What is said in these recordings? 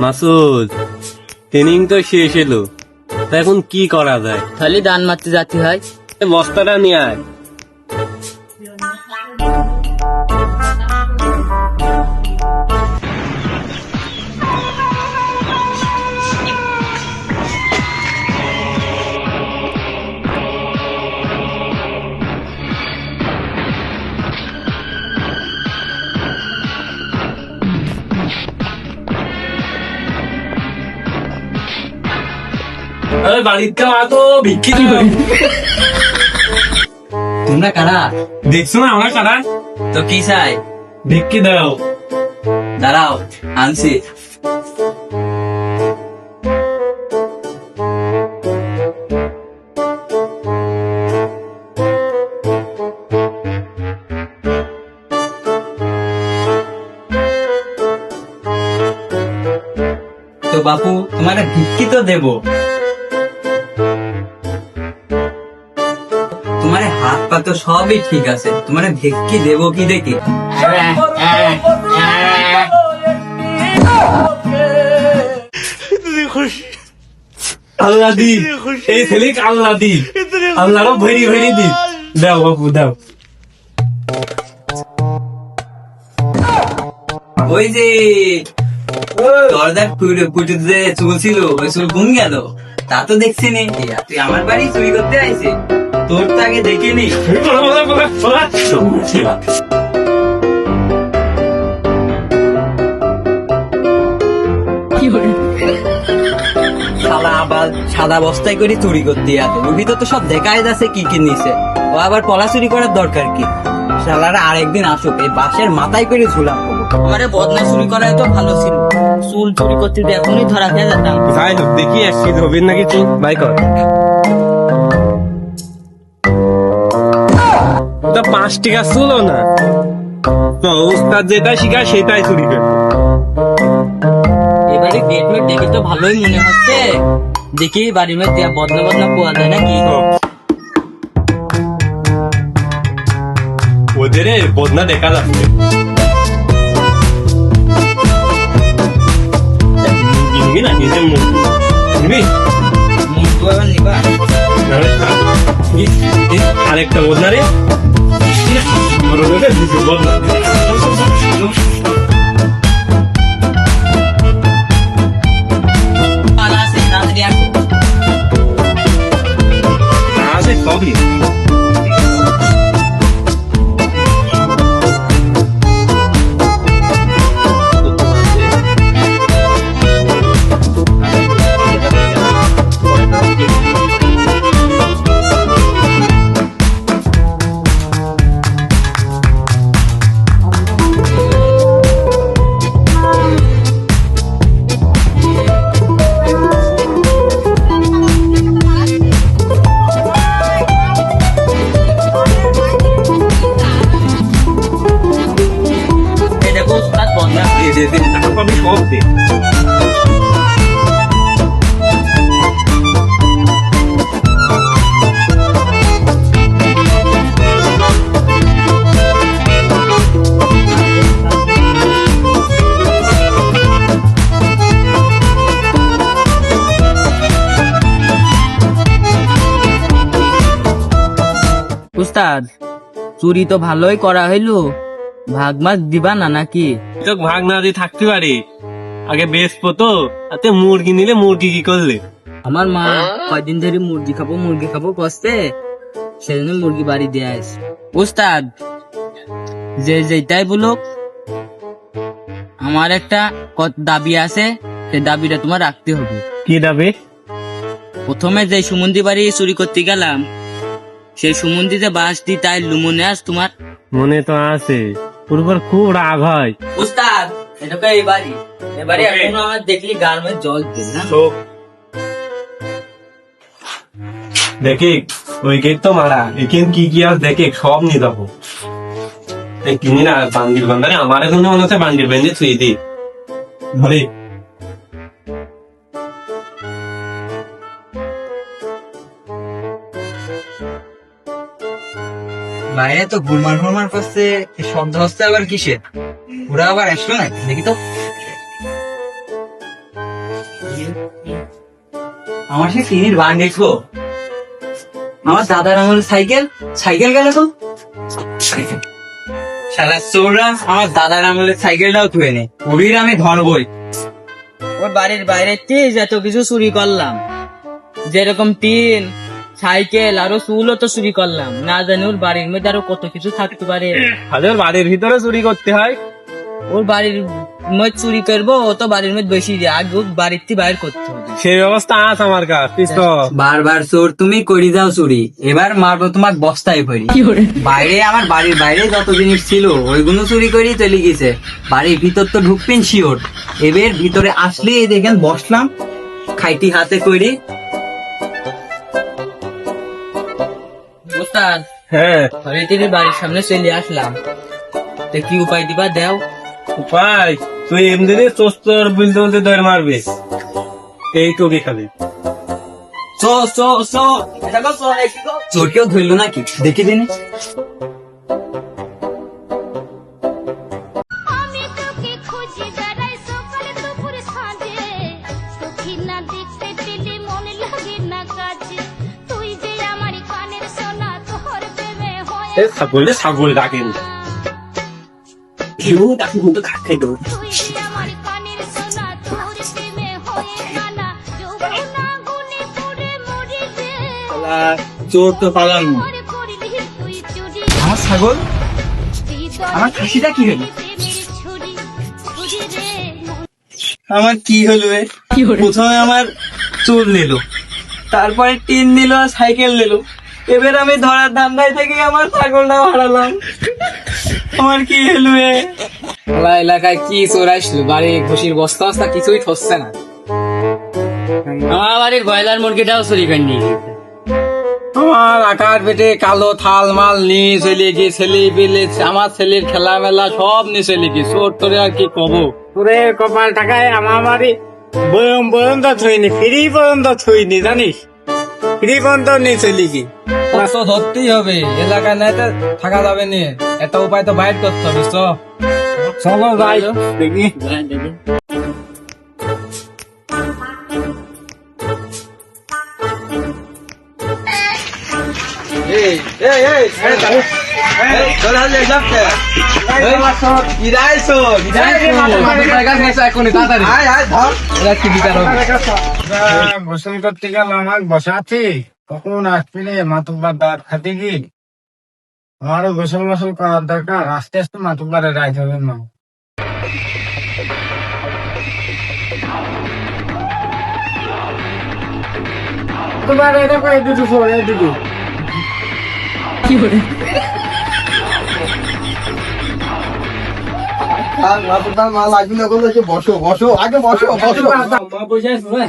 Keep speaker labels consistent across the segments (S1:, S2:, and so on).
S1: Masud, training তো শেষ এলো, তা এখন কি করা যায়?
S2: তাহলে দান মারতে যাতে হয়।
S1: বস্তাটা নিয়ে আয়। বাড়িতে তো ভিক্ষি
S2: তোমরা কারা?
S1: দেখছো না আমার কারা?
S2: তো কি চাই?
S1: ভিক্ষি দাও।
S2: দাঁড়াও, আনছি। তো বাপু, তোমার ভিক্ষি তো দেবো। তোমার হাত পা তো সবই ঠিক আছে, তোমার ভিক্ষি দেবো কি দেখি?
S1: আল্লাহ দি, এই ছেলে আল্লাহ দি, আল্লাহরও ভেরি ভেরি দি। দাও বাপু দাও।
S2: ওই যে দরজার পুটে যে চুল ছিল, ওই চুল গুম গেল, তা তো দেখছি নি। তুই আমার বাড়ি চুরি করতে আইছে, তোর তো আগে দেখিনি। শালা আবার সাদা বস্তায় করে চুরি করতে আছে, ওর ভিতর তো সব দেখাই যাচ্ছে কি কি নিছে। ও আবার পলা চুরি করার দরকার কি? শালারা আরেকদিন আসুক, এই বাঁশের মাথায় করে ঝুলাম। আমার বদনা চুরি করাই তো ভালো ছিল, চুল চুরি করতে এখনই ধরা খেয়ে যেতাম।
S1: যাই হোক, দেখি আসছি হবেন নাকি তুই বাই কর। 5 টাকা ছিল না তো, উস্তাদ যেটা শিখায় সেটাই চুরি করে।
S2: এবারে গেট মেট দেখে তো ভালোই মনে হচ্ছে, দেখি বাড়ির মধ্যে বদনা বদনা পাওয়া যায় নাকি।
S1: ওদের বদনা দেখা যাচ্ছে। না নিজের মুরগি
S2: নিবা
S1: আরেকটা বদনা রে, বদনা আছে সবই। আমি সব দে।
S2: উস্তাদ, চুরি তো ভালোই করা হইলো, ভাগ মাগ দিবা না নাকি?
S1: তো ভাগ না দিয়ে থাকতে পারি, আগে বেচবো তো। আতে মুরগি নিলে মুরগি কি করলে?
S2: আমার মা কয়দিন ধরে মুরগি খাবো কষ্টে, সেজন্য মুরগি বাড়ি দিয়ে আসে। উস্তাদ, যে যেটাই বলুক, আমার একটা দাবি আছে, সেই দাবিটা তোমার রাখতে হবে।
S1: কি দাবি?
S2: প্রথমে যে সুমন্দি বাড়ি চুরি করতে গেলাম, সেই সুমন্দিতে বাস দি তাই লুমনে আস তোমার
S1: মনে তো আছে, পুরোপুর খুব রাগ হয়।
S2: উস্তাদ, এটাকে এই বাড়ি এখনো আমার দেখলি গার মধ্যে জল দিল না।
S1: দেখি ওই গেট তো মারা, এখানে কি কি আছে দেখে সব নিয়ে যাবো। কিনি না বান্ডিল বান্ধারে, আমার এখন মনে হচ্ছে বান্ডিল বেঁধে থুই দি ধরে।
S2: বাইরে তো গুলমার ফুলমার করছে, এই শব্দ হচ্ছে আবার কিসের? ওরা আবার আসলো না, দেখি তো। আমার সে চিনির বান দেখবো, আমার দাদার আমলের সাইকেল, সাইকেল গেল তো। শালা চোররা আমার দাদার আমলের সাইকেলটাও তুলে নে, ওরির আমি ধরবই। ওর বাড়ির বাইরে এত কিছু চুরি করলাম, যেরকম টিন, সাইকেল আরো চুলও তো চুরি করলাম, না জানি ওর বাড়ির মধ্যে আরো কত কিছু থাকতে পারে।
S1: ওর বাড়ির ভিতরে চুরি করতে হয়।
S2: ওর বাড়ির মধ্যে চুরি করবো, ও তো বাড়ির মধ্যে বেশি দিয়ে আগে ওর বাড়ির থেকে বাইর করতে হবে।
S1: সেই ব্যবস্থা আছে আমার কাছে।
S2: বারবার চোর তুমি করি যাও চুরি, এবার মারবো তোমার বস্তায় ভরি। বাইরে আমার বাড়ির বাইরে যত জিনিস ছিল ওইগুলো চুরি করি চলে গেছে, বাড়ির ভিতর তো ঢুকবেন শিওর। এবার ভিতরে আসলে এই দেখেন বসলাম খাইটি হাতে করি। ওস্তাদ,
S1: হ্যাঁ,
S2: রীতির বাড়ির সামনে চলে আসলাম, তো কি উপায় দিবা দেও।
S1: উপায় তুই এমনি চোস্তর বলতে বলতে দৌড় মারবে, এইটুকি খালি।
S2: চোর কেউ ধরলো নাকি দেখি দিন।
S3: আমি তোকে খুঁজি বেড়াই সকাল দুপুর সাঁঝে, সখী না দেখতে পেলে মন লাগে না কাজে, তুই যে আমার কানের সোনা তোর প্রেমে হয়ে
S1: ছাগলে ছাগল ডাকেন, কেউ ডাকি কিন্তু খাই দেবো।
S3: তুই যে আমার কানের সোনা তোর প্রেমে হয়ে মানা, যৌবনা গুনে পুরে মরি যে
S2: চোর তো পালাম,
S3: করে করলি তুই চুরি।
S2: আমার ছাগল, আমার খাসিটা কি হলো?
S3: ছুরি ছুরি রে
S2: আমার কি হলো এ? প্রথমে আমার চুল নিল, তারপরে টিন নিল, সাইকেল নিল, এবার আমি ধরার ধান্দায় থেকে আমার ছাগলটাও হারালাম। আমার কি হলো এ?
S4: এলাকায় কি চোর আসলো, বাড়ি ঘুষির বস্তা বস্তা কিছুই ঠসছে না।
S2: আমার বাড়ির ব্রয়লার মুরগিটাও চুরি করে নিয়ে গেছে।
S4: আমার আকার পেটে কালো থাল মাল নিয়ে চলে গিয়ে ছেলে পেলে, আমার ছেলের খেলা মেলা সব নিয়ে চলে গিয়ে, চোর তোরে আর কি কব। তোরে কপাল টাকায় আমার বাড়ি বয়ম পর্যন্ত থইনি, ফ্রি পর্যন্ত থইনি, জানিস, ফ্রি পর্যন্ত নিয়ে চলে গিয়ে। তো ধরতেই হবে, এলাকায় নাই তো থাকা যাবে না, একটা উপায় তো বাইর করতে হবে। চলো যাই দেখি।
S5: গোসল করতে গেল আমার বসাচ্ছি, কখন আসবি রে মাতুব্বার দাঁত খাতে কি? আমারও গোসল মোসল করার দরকার, আস্তে আস্তে মাতুব্বারে রাইত হবে না। তোমার এটা কয়ে দুটো ফোর, এই দুটো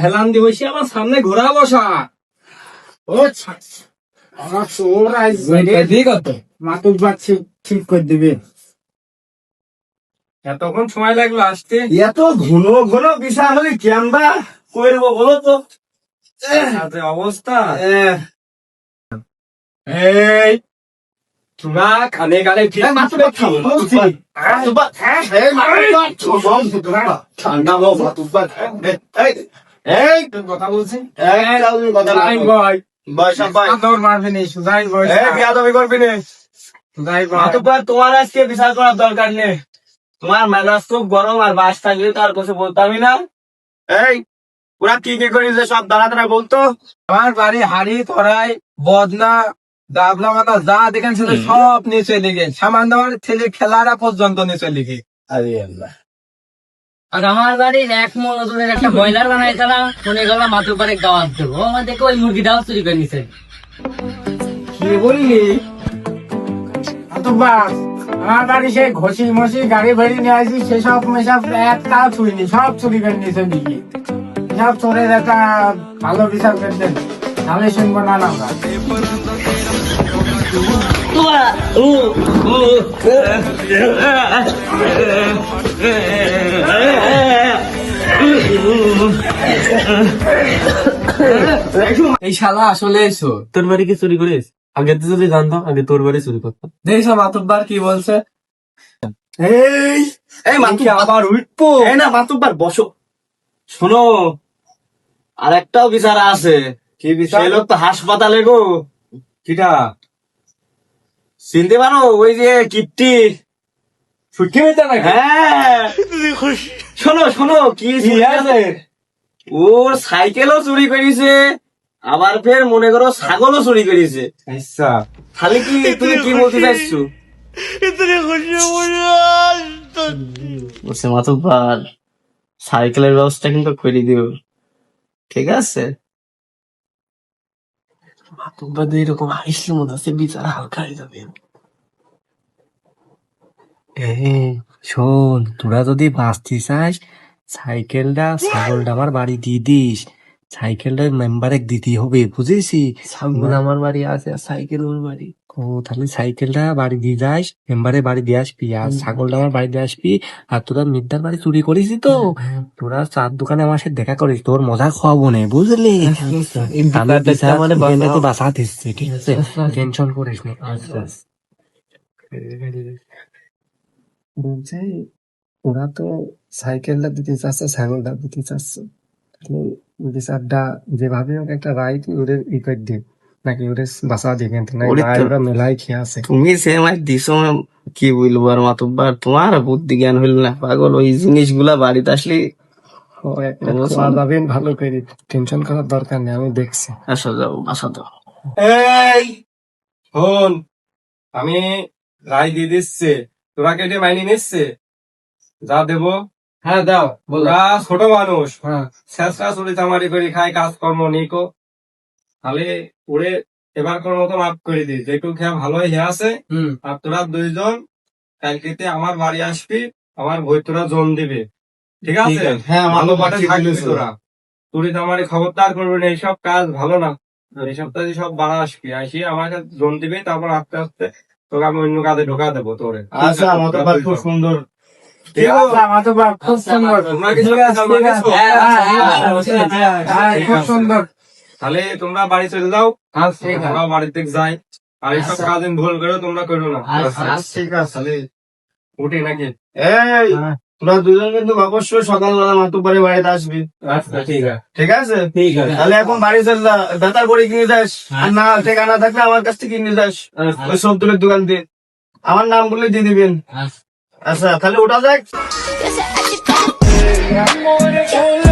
S4: হেলান দিয়ে বসে আমার সামনে ঘোরা বসা।
S5: ও আমার চোর আসবে মাতুব্বার ঠিক করে দিবে।
S4: এতক্ষণ সময় লাগলো আসতে।
S5: এত ঘন ঘন বিষয় হলে ক্যামেরা করবো বলো তো?
S4: অবস্থা
S5: এই
S4: তোরা কানে কানে ঠিক
S5: ঠান্ডা
S4: কথা বলছি।
S1: তোমার আজকে বিচার করার দরকার নেই, তোমার মেজাজ খুব গরম, আর বাস থাকলে তো আর কিছু বলতামই না।
S5: এই ওরা কি কি করিস সব দাঁড়া দাঁড়া বলতো?
S4: আমার বাড়ি হাড়ি তরাই বদনা ডাবলা মাথা যা দেখেন ছিল সব নিয়ে চলে গিয়ে, সামান্য আমার ছেলে খেলারা পর্যন্ত নিয়ে চলে গিয়ে।
S5: আরে আল্লাহ,
S2: আর আমার বাড়ির এক মজুরের একটা ব্রয়লার বানাইছিলাম, শুনে গেলাম মাত্র পারে গাওয়ার দেবো, আমার দেখে ওই মুরগিটাও চুরি করে নিছে।
S5: কি বললি? বাস আমার বাড়ি সেই ঘষি মশি গাড়ি ভাড়ি নিয়ে আসি, সেসব মেসব একটাও ছুঁইনি, সব চুরি করে নিয়েছে দিকে। সব চোরের একটা ভালো বিচার করতেন, তাহলে শুনবো না আমরা।
S4: এই শালা আসলে এসো,
S1: তোর বাড়ি কি চুরি করিস? আগে তো যদি জানতাম আগে তোর বাড়ি চুরি করতাম।
S5: দেখছো মাতুব্বার কি বলছে?
S6: এই এই
S1: আবার উঠবো
S6: এই না মাতুব্বার বসো, শোনো আর একটাও বিচার আছে।
S1: কি বিষয়?
S6: সেই লোক তো হাসপাতালে গো।
S1: কিটা
S6: চিনতে পারো ওই যে কিপ্টি?
S1: ছুটি হইতে নাকি?
S6: হ্যাঁ শোনো শোনো কি আছে, ওর সাইকেলও চুরি করেছে, আবার ফের মনে করো ছাগলও চুরি করেছে।
S1: আচ্ছা
S6: খালি কি তুমি কি বলতে চাইছো? বলছে মাতুব্বার সাইকেলের ব্যবস্থা কিন্তু করে দিও, ঠিক আছে?
S1: তোমরা এরকম হাসলে মনে হচ্ছে বিচার হালকা হয়ে যাবে।
S7: শোন, তোরা যদি বাঁচতে চাস সাইকেলটা ছাগলটা আমার বাড়ি দিয়ে দিস। সাইকেলটা মেম্বারে দিতে হবে, বুঝেছি?
S1: ছাগল আমার বাড়ি আছে আর সাইকেল ওর বাড়ি।
S7: ও তাহলে সাইকেলটা বাড়ি দিয়ে যাস, মেম্বারে বাড়ি দিয়ে আসবি, আর ছাগলটা আমার বাড়ি দিয়ে আসবি। আর তোরা মিদ্দার বাড়ি চুরি করিস তো, তোরা চার দোকানে আমার সাথে দেখা করিস, তোর মজা খাওয়াবো না, বুঝলি? আমি বিচার এখানে তো বাঁচা দিচ্ছি, ঠিক আছে? টেনশন করিস না। বলছে ওরা তো সাইকেলটা দিতে চাচ্ছে, ছাগলটা দিতে চাচ্ছে, বিচারটা যেভাবে হোক একটা রাইট ওদের ই করে দে, নাকি ওদের বাঁচা দিয়ে কিন্তু না,
S6: ওরে তো-
S7: ওরা মেলাই খেয়ে আছে।
S6: তুমি সে আমায় দিছো, কি বলবো আর মাতুব্বার, তোমার বুদ্ধি জ্ঞান হইল না পাগল। ওই জিনিসগুলা বাড়িতে আসলে
S7: ও একটা খাওয়া দাবেন ভালো করে, টেনশন করার দরকার নেই, আমি দেখছি।
S6: আসা যাও আসা দাও।
S1: এই শোন, আমি রায় দিয়ে দিচ্ছে, তোরা কেটে মাইনে নিচ্ছে, যা দেবো।
S5: হ্যাঁ দাও বলো।
S1: ওরা ছোট মানুষ,
S5: হ্যাঁ
S1: শেষরা চুরি চামারি করে খায়, কাজকর্ম নিকো, তাহলে ওরে এবার কোন মতো মাফ করে দিই, যেটুকু খেয়ে ভালো হয়ে আছে। আর তোরা দুইজন কালকেতে আমার বাড়ি আসবি, আমার বই তোরা জন দিবে, ঠিক আছে?
S6: হ্যাঁ,
S1: ভালো পাঠে থাকবি তোরা, চুরি চামারি খবরদার করবি না, এইসব কাজ ভালো না। এই সপ্তাহে সব বাড়া আসবি, আসি আমার কাছে জন দিবে, তারপর আস্তে আস্তে তোকে আমি অন্য কাজে ঢোকা দেবো তোরে।
S6: আচ্ছা মাতুব্বার খুব সুন্দর।
S1: ঠিক আছে?
S5: আচ্ছা, মাতুব্বার খুব সুন্দর।
S1: তোমরা কিছু জানবা কিছু?
S5: হ্যাঁ, খুব সুন্দর।
S1: তাহলে তোমরা বাড়ি চলে যাও,
S5: আচ্ছা, ঠিক আছে।
S1: তোমরা বাড়িতে যাই, আর এইসব কাজ আমি ভুল করে তোমরা করো না।
S6: ঠিক আছে।
S1: তাহলে উঠি নাকি?
S6: এই তোরা দুজন কিন্তু অবশ্যই সকালবেলা মাতুব্বারের বাড়িতে আসবি,
S1: আচ্ছা ঠিক আছে,
S6: ঠিক আছে?
S1: ঠিক আছে।
S6: তাহলে এখন বাড়ি চলে যা, বেতার করে কিনে যাস, আর না ঠিকানা থাকলে আমার কাছ থেকে কিনে যাস, ওই সবদুলের দোকান দিয়ে আমার নাম বলে দিয়ে দিবেন। আচ্ছা তাহলে ওটা যাক।
S3: Yes, I